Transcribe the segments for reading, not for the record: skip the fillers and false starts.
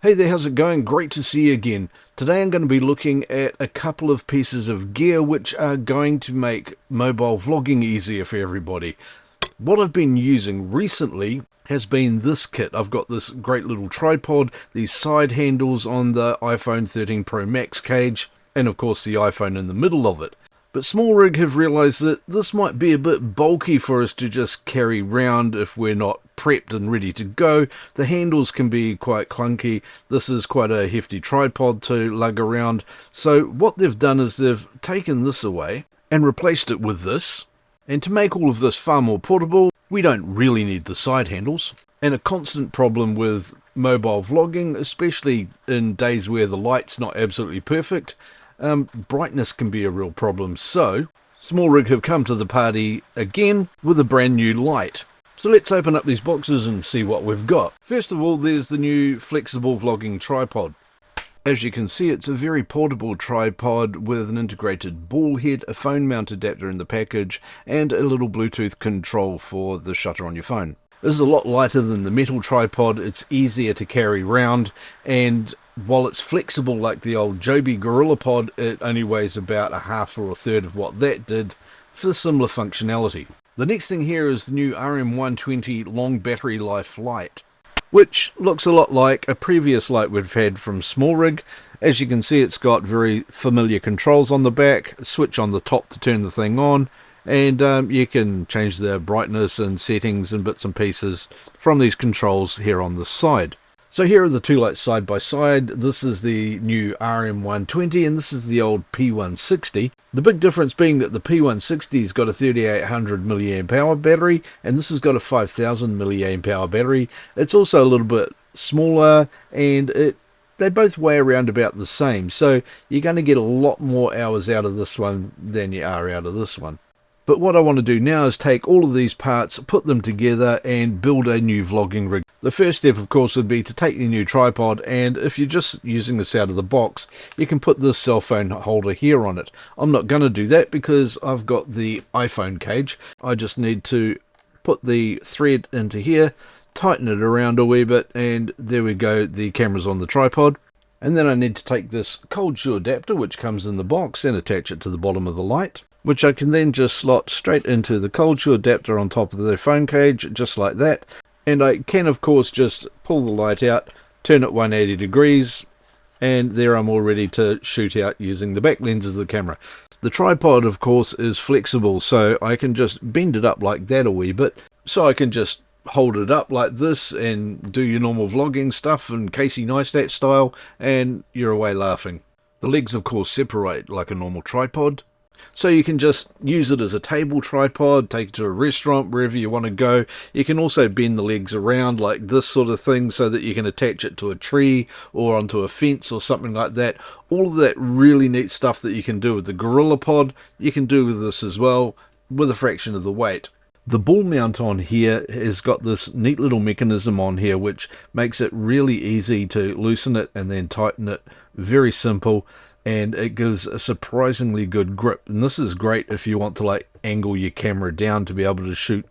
Hey there, how's it going? Great to see you again. Today I'm going to be looking at a couple of pieces of gear which are going to make mobile vlogging easier for everybody. What I've been using recently has been this kit. I've got this great little tripod, these side handles on the iPhone 13 Pro Max cage, and of course the iPhone in the middle of it. But SmallRig have realised that this might be a bit bulky for us to just carry round if we're not prepped and ready to go. The handles can be quite clunky. This is quite a hefty tripod to lug around. So what they've done is they've taken this away and replaced it with this. And to make all of this far more portable, we don't really need the side handles. And a constant problem with mobile vlogging, especially in days where the light's not absolutely perfect, brightness can be a real problem. So SmallRig have come to the party again with a brand new light. So let's open up these boxes and see what we've got. First of all, there's the new flexible vlogging tripod. As you can see, it's a very portable tripod with an integrated ball head, a phone mount adapter in the package, and a little Bluetooth control for the shutter on your phone. This is a lot lighter than the metal tripod. It's easier to carry around, and while it's flexible like the old Joby GorillaPod, it only weighs about a half or a third of what that did for similar functionality. The next thing here is the new RM120 long battery life light, which looks a lot like a previous light we've had from SmallRig. As you can see, it's got very familiar controls on the back, a switch on the top to turn the thing on, and you can change the brightness and settings and bits and pieces from these controls here on the side. So here are the two lights side by side. This is the new RM120 and this is the old P160. The big difference being that the P160's got a 3800 milliamp hour battery and this has got a 5000 milliamp hour battery. It's also a little bit smaller and they both weigh around about the same. So you're going to get a lot more hours out of this one than you are out of this one. But what I want to do now is take all of these parts, put them together and build a new vlogging rig. The first step, of course, would be to take the new tripod, and if you're just using this out of the box, you can put this cell phone holder here on it. I'm not going to do that because I've got the iPhone cage. I just need to put the thread into here, tighten it around a wee bit, and there we go, the camera's on the tripod. And then I need to take this cold shoe adapter, which comes in the box, and attach it to the bottom of the light, which I can then just slot straight into the cold shoe adapter on top of the phone cage, just like that. And I can, of course, just pull the light out, turn it 180 degrees, and there I'm all ready to shoot out using the back lenses of the camera. The tripod, of course, is flexible, so I can just bend it up like that a wee bit. So I can just hold it up like this and do your normal vlogging stuff in Casey Neistat style, and you're away laughing. The legs, of course, separate like a normal tripod. So you can just use it as a table tripod, take it to a restaurant, wherever you want to go. You can also bend the legs around like this sort of thing so that you can attach it to a tree or onto a fence or something like that. All of that really neat stuff that you can do with the GorillaPod, you can do with this as well, with a fraction of the weight. The ball mount on here has got this neat little mechanism on here which makes it really easy to loosen it and then tighten it. Very simple. And it gives a surprisingly good grip. And this is great if you want to like angle your camera down to be able to shoot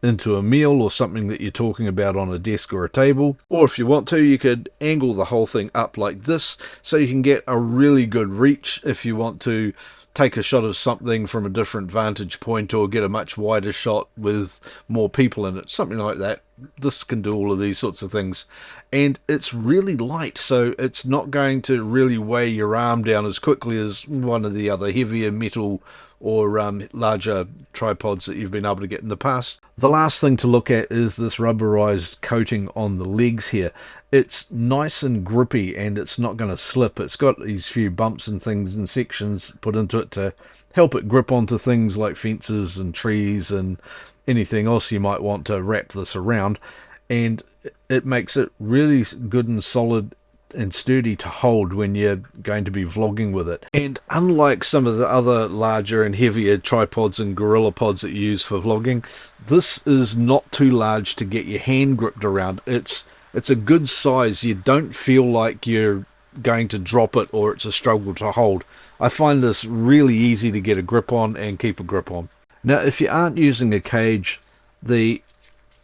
into a meal or something that you're talking about on a desk or a table. Or if you want to, you could angle the whole thing up like this so you can get a really good reach if you want to take a shot of something from a different vantage point or get a much wider shot with more people in it, something like that. This can do all of these sorts of things, and it's really light, so it's not going to really weigh your arm down as quickly as one of the other heavier metal or larger tripods that you've been able to get in the past. The last thing to look at is this rubberized coating on the legs here. It's nice and grippy and it's not going to slip. It's got these few bumps and things and sections put into it to help it grip onto things like fences and trees and anything else you might want to wrap this around, and it makes it really good and solid and sturdy to hold when you're going to be vlogging with it. And unlike some of the other larger and heavier tripods and GorillaPods that you use for vlogging, this is not too large to get your hand gripped around. It's a good size. You don't feel like you're going to drop it or it's a struggle to hold. I find this really easy to get a grip on and keep a grip on. Now, if you aren't using a cage, the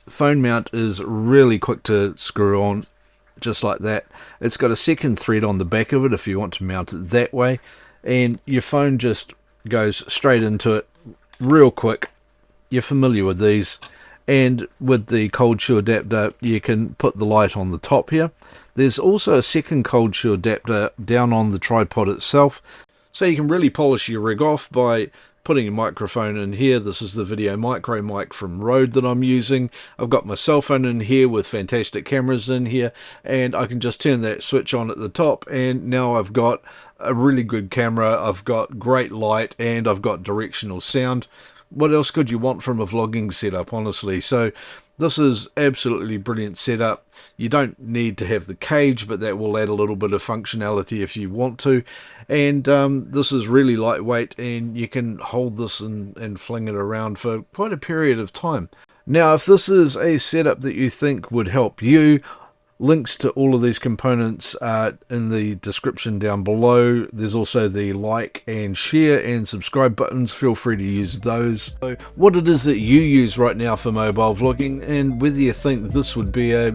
phone mount is really quick to screw on. just like that. It's got a second thread on the back of it if you want to mount it that way, and your phone just goes straight into it real quick. You're familiar with these. And with the cold shoe adapter, you can put the light on the top here. There's also a second cold shoe adapter down on the tripod itself, so you can really polish your rig off by putting a microphone in here. This is the video micro mic from Rode that I'm using. I've got my cell phone in here with fantastic cameras in here, and I can just turn that switch on at the top, and now I've got a really good camera, I've got great light, and I've got directional sound. What else could you want from a vlogging setup, honestly? So this is absolutely brilliant setup. You don't need to have the cage, but that will add a little bit of functionality if you want to. And this is really lightweight, and you can hold this and fling it around for quite a period of time. Now, if this is a setup that you think would help you, links to all of these components are in the description down below. There's also the like and share and subscribe buttons. Feel free to use those. So what it is that you use right now for mobile vlogging, and whether you think this would be a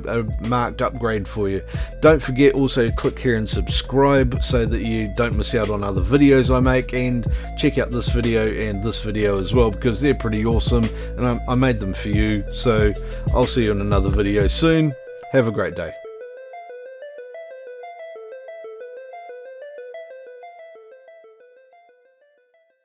marked upgrade for you. Don't forget also click here and subscribe so that you don't miss out on other videos I make, and check out this video and this video as well, because they're pretty awesome and I made them for you. So I'll see you in another video soon. Have a great day.